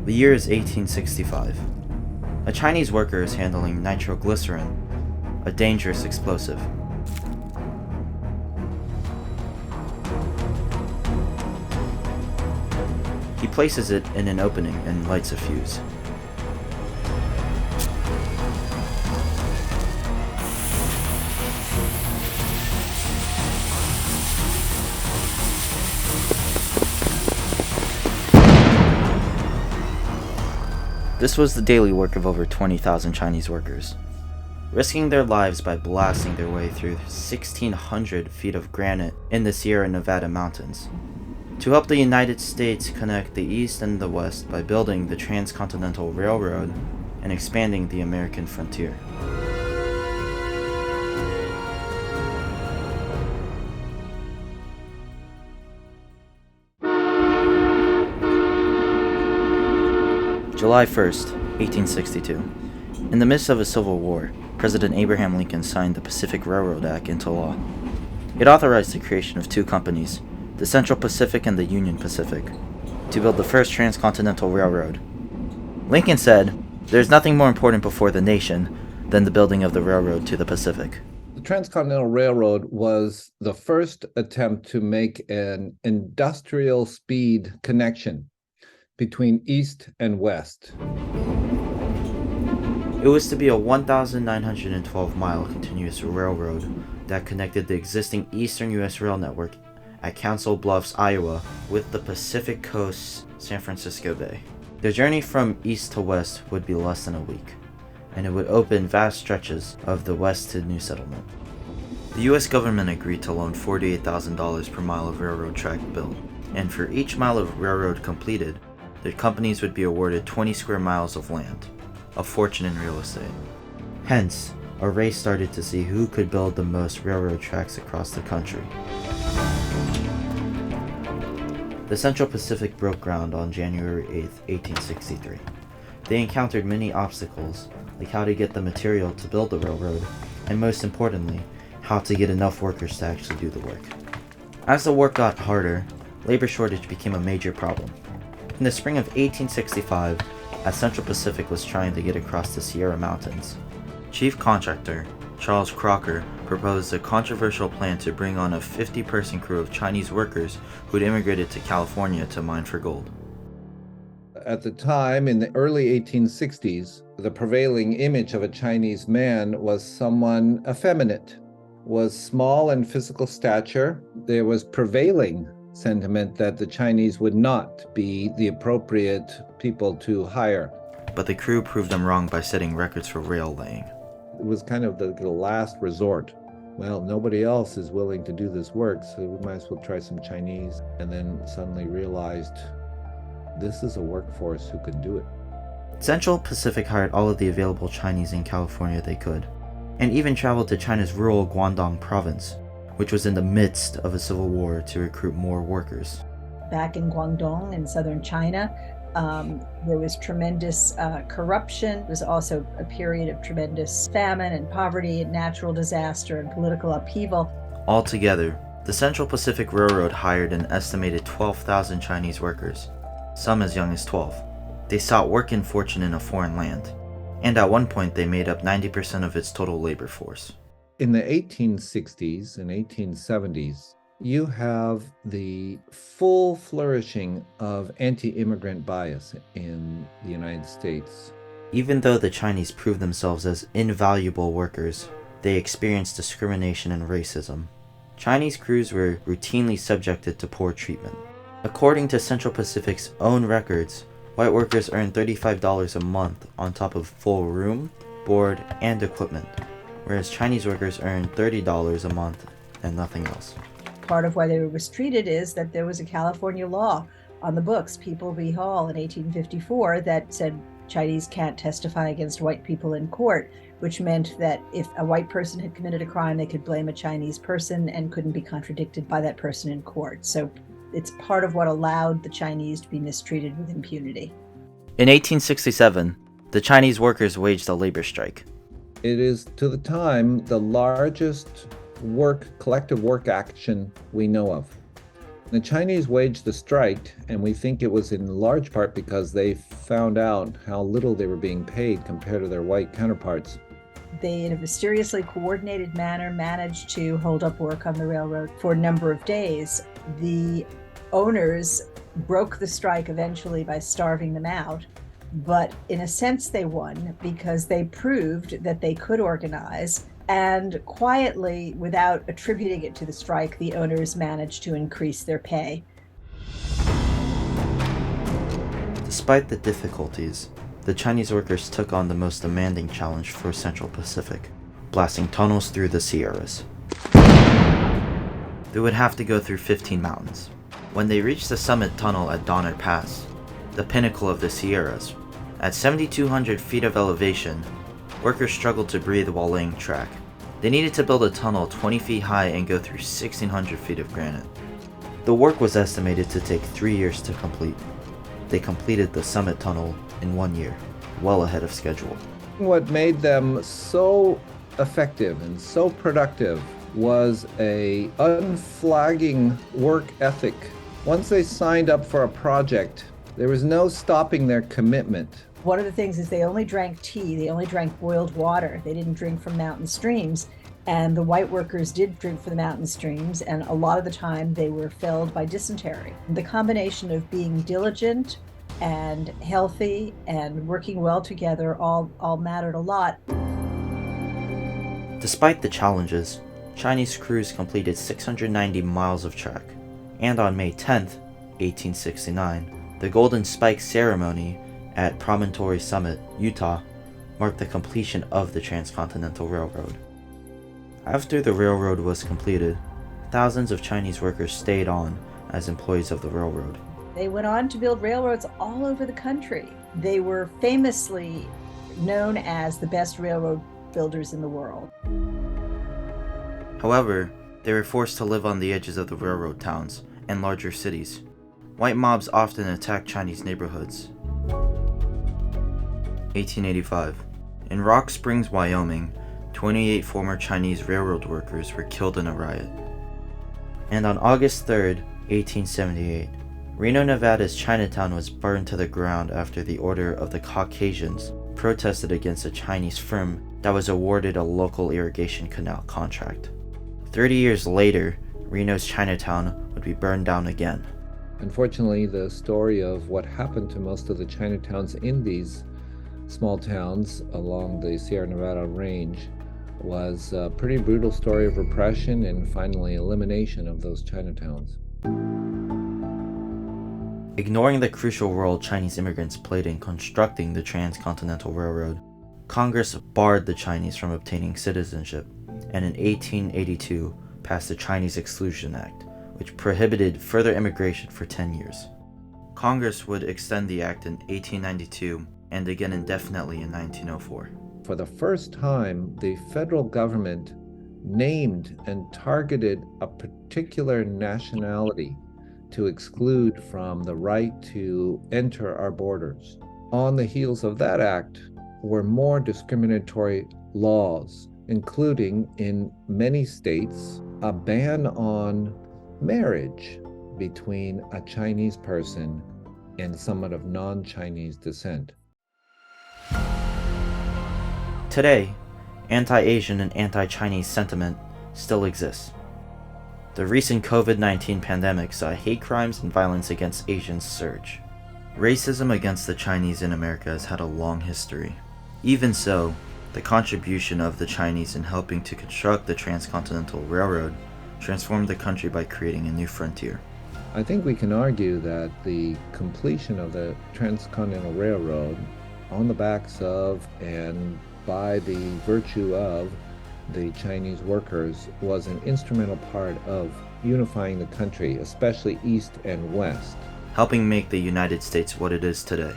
The year is 1865. A Chinese worker is handling nitroglycerin, a dangerous explosive. He places it in an opening and lights a fuse. This was the daily work of over 20,000 Chinese workers, risking their lives by blasting their way through 1,600 feet of granite in the Sierra Nevada mountains, to help the United States connect the East and the West by building the Transcontinental Railroad and expanding the American frontier. July 1st, 1862. In the midst of a civil war, President Abraham Lincoln signed the Pacific Railroad Act into law. It authorized the creation of two companies, the Central Pacific and the Union Pacific, to build the first transcontinental railroad. Lincoln said, "There's nothing more important before the nation than the building of the railroad to the Pacific." The Transcontinental Railroad was the first attempt to make an industrial speed connection between East and West. It was to be a 1,912-mile continuous railroad that connected the existing Eastern U.S. rail network at Council Bluffs, Iowa, with the Pacific Coast's San Francisco Bay. The journey from east to west would be less than a week, and it would open vast stretches of the west to new settlement. The U.S. government agreed to loan $48,000 per mile of railroad track built, and for each mile of railroad completed, the companies would be awarded 20 square miles of land, a fortune in real estate. Hence, a race started to see who could build the most railroad tracks across the country. The Central Pacific broke ground on January 8, 1863. They encountered many obstacles, like how to get the material to build the railroad, and most importantly, how to get enough workers to actually do the work. As the work got harder, labor shortage became a major problem. In the spring of 1865, as Central Pacific was trying to get across the Sierra Mountains, chief contractor Charles Crocker proposed a controversial plan to bring on a 50-person crew of Chinese workers who had immigrated to California to mine for gold. At the time, in the early 1860s, the prevailing image of a Chinese man was someone effeminate, was small in physical stature. There was prevailing sentiment that the Chinese would not be the appropriate people to hire. But the crew proved them wrong by setting records for rail laying. It was kind of the last resort. Well, nobody else is willing to do this work, so we might as well try some Chinese. And then suddenly realized this is a workforce who can do it. Central Pacific hired all of the available Chinese in California they could, and even traveled to China's rural Guangdong province, which was in the midst of a civil war, to recruit more workers. Back in Guangdong in southern China, there was tremendous corruption. It was also a period of tremendous famine and poverty and natural disaster and political upheaval. Altogether, the Central Pacific Railroad hired an estimated 12,000 Chinese workers, some as young as 12. They sought work and fortune in a foreign land, and at one point they made up 90% of its total labor force. In the 1860s and 1870s, you have the full flourishing of anti-immigrant bias in the United States. Even though the Chinese proved themselves as invaluable workers, they experienced discrimination and racism. Chinese crews were routinely subjected to poor treatment. According to Central Pacific's own records, white workers earned $35 a month on top of full room, board, and equipment, whereas Chinese workers earned $30 a month and nothing else. Part of why they were mistreated is that there was a California law on the books, People v. Hall in 1854, that said Chinese can't testify against white people in court, which meant that if a white person had committed a crime, they could blame a Chinese person and couldn't be contradicted by that person in court. So it's part of what allowed the Chinese to be mistreated with impunity. In 1867, the Chinese workers waged a labor strike. It is, to the time, the largest collective work action we know of. The Chinese waged the strike, and we think it was in large part because they found out how little they were being paid compared to their white counterparts. They, in a mysteriously coordinated manner, managed to hold up work on the railroad for a number of days. The owners broke the strike eventually by starving them out, but in a sense they won because they proved that they could organize, and quietly, without attributing it to the strike, the owners managed to increase their pay. Despite the difficulties, the Chinese workers took on the most demanding challenge for Central Pacific, blasting tunnels through the Sierras. They would have to go through 15 mountains. When they reached the summit tunnel at Donner Pass, the pinnacle of the Sierras, at 7,200 feet of elevation, workers struggled to breathe while laying track. They needed to build a tunnel 20 feet high and go through 1,600 feet of granite. The work was estimated to take 3 years to complete. They completed the summit tunnel in 1 year, well ahead of schedule. What made them so effective and so productive was a unflagging work ethic. Once they signed up for a project, there was no stopping their commitment. One of the things is they only drank tea, they only drank boiled water. They didn't drink from mountain streams. And the white workers did drink from the mountain streams, and a lot of the time they were felled by dysentery. The combination of being diligent and healthy and working well together all mattered a lot. Despite the challenges, Chinese crews completed 690 miles of track. And on May 10th, 1869, the Golden Spike ceremony at Promontory Summit, Utah, marked the completion of the Transcontinental Railroad. After the railroad was completed, thousands of Chinese workers stayed on as employees of the railroad. They went on to build railroads all over the country. They were famously known as the best railroad builders in the world. However, they were forced to live on the edges of the railroad towns and larger cities. White mobs often attacked Chinese neighborhoods. 1885. In Rock Springs, Wyoming, 28 former Chinese railroad workers were killed in a riot. And on August 3rd, 1878, Reno, Nevada's Chinatown was burned to the ground after the Order of the Caucasians protested against a Chinese firm that was awarded a local irrigation canal contract. 30 years later, Reno's Chinatown would be burned down again. Unfortunately, the story of what happened to most of the Chinatowns in these small towns along the Sierra Nevada range was a pretty brutal story of repression and finally elimination of those Chinatowns. Ignoring the crucial role Chinese immigrants played in constructing the Transcontinental Railroad, Congress barred the Chinese from obtaining citizenship, and in 1882 passed the Chinese Exclusion Act, which prohibited further immigration for 10 years. Congress would extend the act in 1892 and again indefinitely in 1904. For the first time, the federal government named and targeted a particular nationality to exclude from the right to enter our borders. On the heels of that act were more discriminatory laws, including in many states a ban on marriage between a Chinese person and someone of non-Chinese descent. Today, anti-Asian and anti-Chinese sentiment still exists. The recent COVID-19 pandemic saw hate crimes and violence against Asians surge. Racism against the Chinese in America has had a long history. Even so, the contribution of the Chinese in helping to construct the Transcontinental Railroad transformed the country by creating a new frontier. I think we can argue that the completion of the Transcontinental Railroad on the backs of and by the virtue of the Chinese workers was an instrumental part of unifying the country, especially East and West, helping make the United States what it is today.